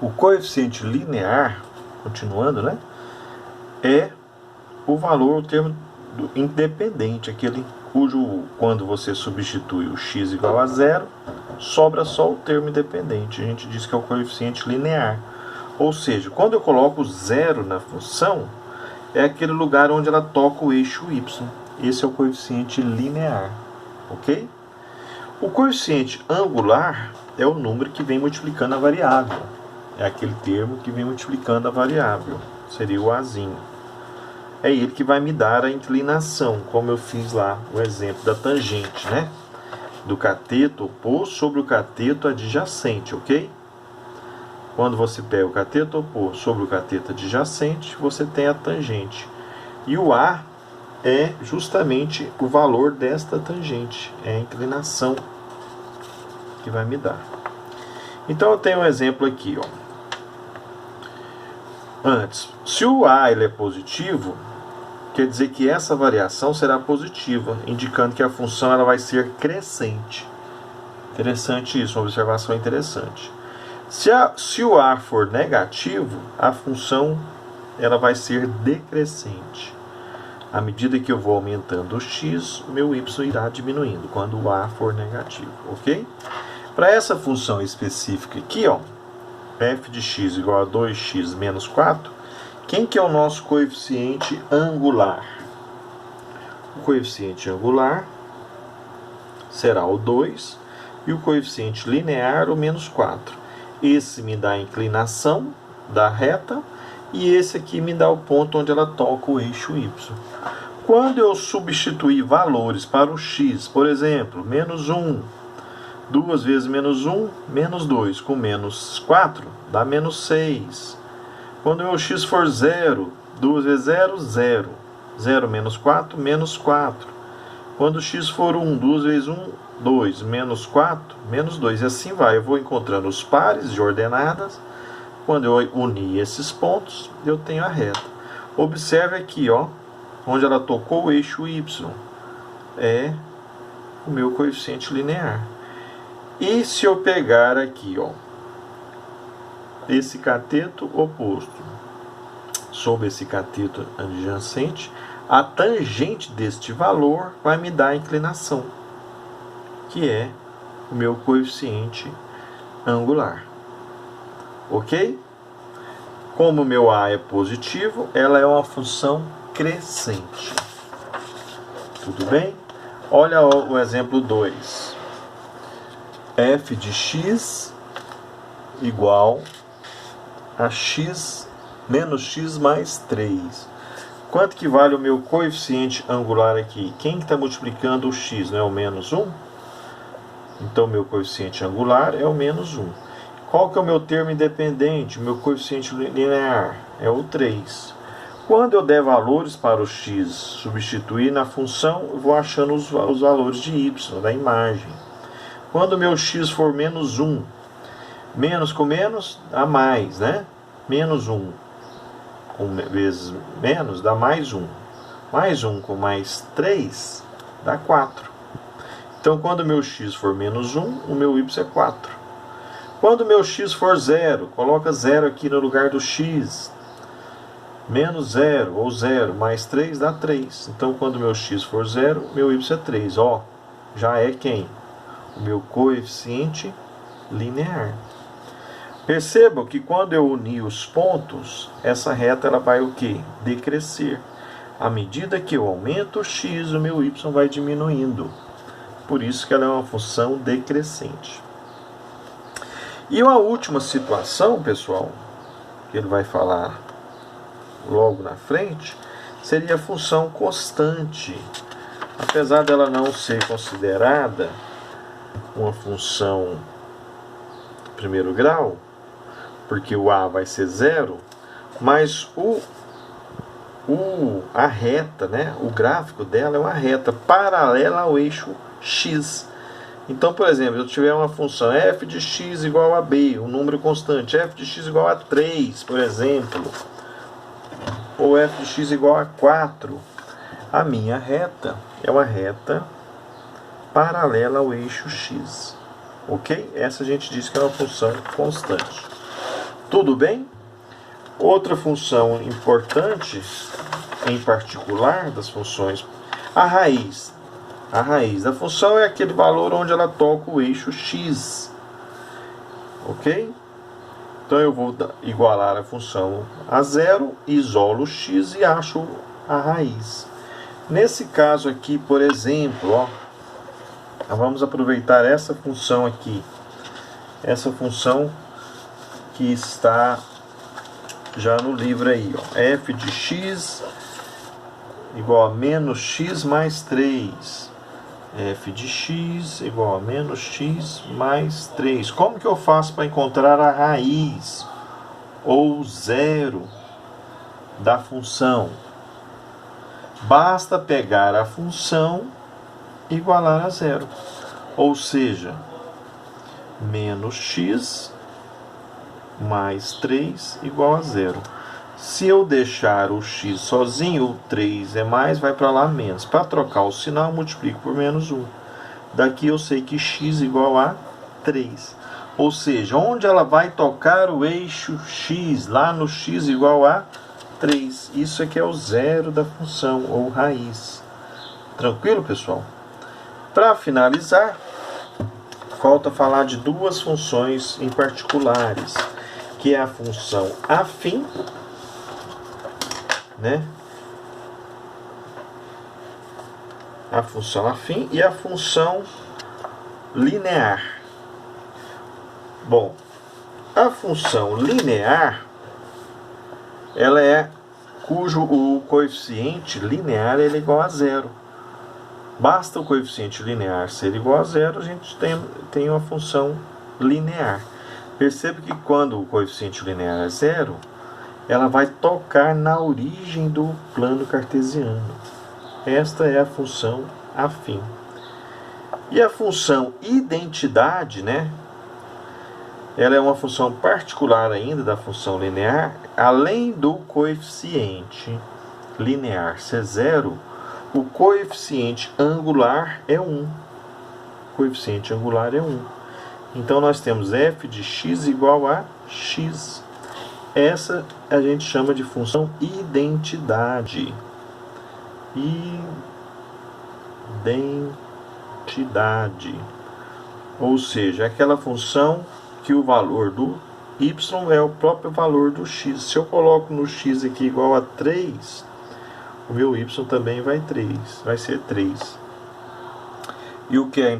O coeficiente linear, continuando, né, é o valor, o termo independente, aquele cujo, quando você substitui o x igual a zero, sobra só o termo independente. A gente diz que é o coeficiente linear. Ou seja, quando eu coloco zero na função, é aquele lugar onde ela toca o eixo y. Esse é o coeficiente linear, ok? O coeficiente angular é o número que vem multiplicando a variável. É aquele termo que vem multiplicando a variável. Seria o azinho. É ele que vai me dar a inclinação, como eu fiz lá o exemplo da tangente, né? Do cateto oposto sobre o cateto adjacente, ok? Quando você pega o cateto oposto sobre o cateto adjacente, você tem a tangente. E o A é justamente o valor desta tangente, é a inclinação que vai me dar. Então eu tenho um exemplo aqui, ó. Antes, se o A ele é positivo, quer dizer que essa variação será positiva, indicando que a função ela vai ser crescente. Interessante isso, uma observação interessante. Se o A for negativo, a função ela vai ser decrescente. À medida que eu vou aumentando o x, o meu y irá diminuindo, quando o A for negativo, ok? Para essa função específica aqui, ó, f de x igual a 2x menos 4, quem que é o nosso coeficiente angular? O coeficiente angular será o 2 e o coeficiente linear o menos 4. Esse me dá a inclinação da reta e esse aqui me dá o ponto onde ela toca o eixo y. Quando eu substituir valores para o x, por exemplo, menos 1, 2 vezes menos 1, menos 2, com menos 4, dá menos 6. Quando o meu x for 0, 2 vezes 0, 0. 0 menos 4, menos 4. Quando o x for 1, 2 vezes 1, 2. Menos 4, menos 2. E assim vai. Eu vou encontrando os pares de ordenadas. Quando eu unir esses pontos, eu tenho a reta. Observe aqui, ó, onde ela tocou o eixo y. É o meu coeficiente linear. E se eu pegar aqui, ó, esse cateto oposto sobre esse cateto adjacente, a tangente deste valor vai me dar a inclinação, que é o meu coeficiente angular. Ok? Como o meu A é positivo, ela é uma função crescente. Tudo bem? Olha o exemplo 2. F de x igual a x menos x mais 3. Quanto que vale o meu coeficiente angular aqui? Quem está multiplicando o x? Não é o menos 1? Então, meu coeficiente angular é o menos 1. Qual que é o meu termo independente? O meu coeficiente linear é o 3. Quando eu der valores para o x, substituir na função, eu vou achando os valores de y, da imagem. Quando o meu x for menos 1, menos com menos dá mais, né? Menos 1 vezes menos dá mais 1. Mais 1 com mais 3 dá 4. Então, quando o meu x for menos 1, o meu y é 4. Quando o meu x for 0, coloca 0 aqui no lugar do x. Menos 0 ou 0 mais 3 dá 3. Então, quando o meu x for 0, meu y é 3. Ó, já é quem? O meu coeficiente linear. Percebam que quando eu unir os pontos, essa reta ela vai o quê? Decrescer. À medida que eu aumento o x, o meu y vai diminuindo. Por isso que ela é uma função decrescente. E uma última situação, pessoal, que ele vai falar logo na frente, seria a função constante. Apesar dela não ser considerada uma função de primeiro grau, porque o A vai ser 0, mas a reta, né, o gráfico dela é uma reta paralela ao eixo x. Então, por exemplo, se eu tiver uma função f de x igual a b, um número constante, f de x igual a 3, por exemplo, ou f de x igual a 4, a minha reta é uma reta paralela ao eixo x. Ok? Essa a gente diz que é uma função constante. Tudo bem? Outra função importante, em particular, das funções, a raiz. A raiz da função é aquele valor onde ela toca o eixo x. Ok? Então eu vou igualar a função a zero, isolo o x e acho a raiz. Nesse caso aqui, por exemplo, ó, vamos aproveitar essa função aqui. Essa função que está já no livro aí, ó, f de x igual a menos x mais 3. F de x igual a menos x mais 3. Como que eu faço para encontrar a raiz ou zero da função? Basta pegar a função e igualar a zero. Ou seja, menos x mais 3 igual a zero. Se eu deixar o x sozinho, o 3 é mais, vai para lá menos. Para trocar o sinal, eu multiplico por menos 1. Daqui eu sei que x igual a 3. Ou seja, onde ela vai tocar o eixo x? Lá no x igual a 3. Isso aqui é o zero da função, ou raiz. Tranquilo, pessoal? Para finalizar, falta falar de duas funções em particulares, que é a função afim, né? A função afim e a função linear. Bom, a função linear, ela é cujo o coeficiente linear ele é igual a zero. Basta o coeficiente linear ser igual a zero, a gente tem uma função linear. Perceba que quando o coeficiente linear é zero, ela vai tocar na origem do plano cartesiano. Esta é a função afim. E a função identidade, né? Ela é uma função particular ainda da função linear. Além do coeficiente linear ser zero, o coeficiente angular é 1. O coeficiente angular é 1. Então nós temos f de x igual a x. Essa a gente chama de função identidade. Identidade. Ou seja, aquela função que o valor do y é o próprio valor do x. Se eu coloco no x aqui igual a 3, o meu y também vai ser 3. E o que é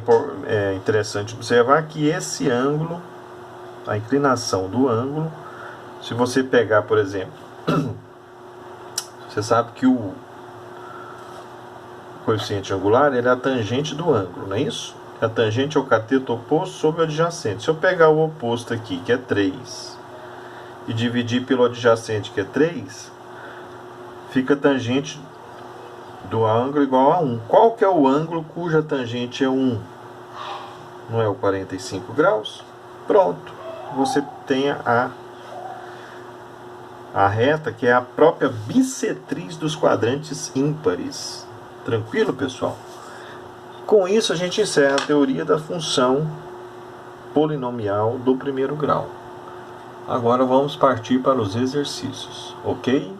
interessante observar é que esse ângulo, a inclinação do ângulo, se você pegar, por exemplo, você sabe que o coeficiente angular ele é a tangente do ângulo, não é isso? A tangente é o cateto oposto sobre o adjacente. Se eu pegar o oposto aqui, que é 3, e dividir pelo adjacente, que é 3, fica tangente do ângulo igual a 1. Qual que é o ângulo cuja tangente é 1? Não é o 45 graus? Pronto. Você tem a reta, que é a própria bissetriz dos quadrantes ímpares. Tranquilo, pessoal? Com isso, a gente encerra a teoria da função polinomial do primeiro grau. Agora vamos partir para os exercícios, ok?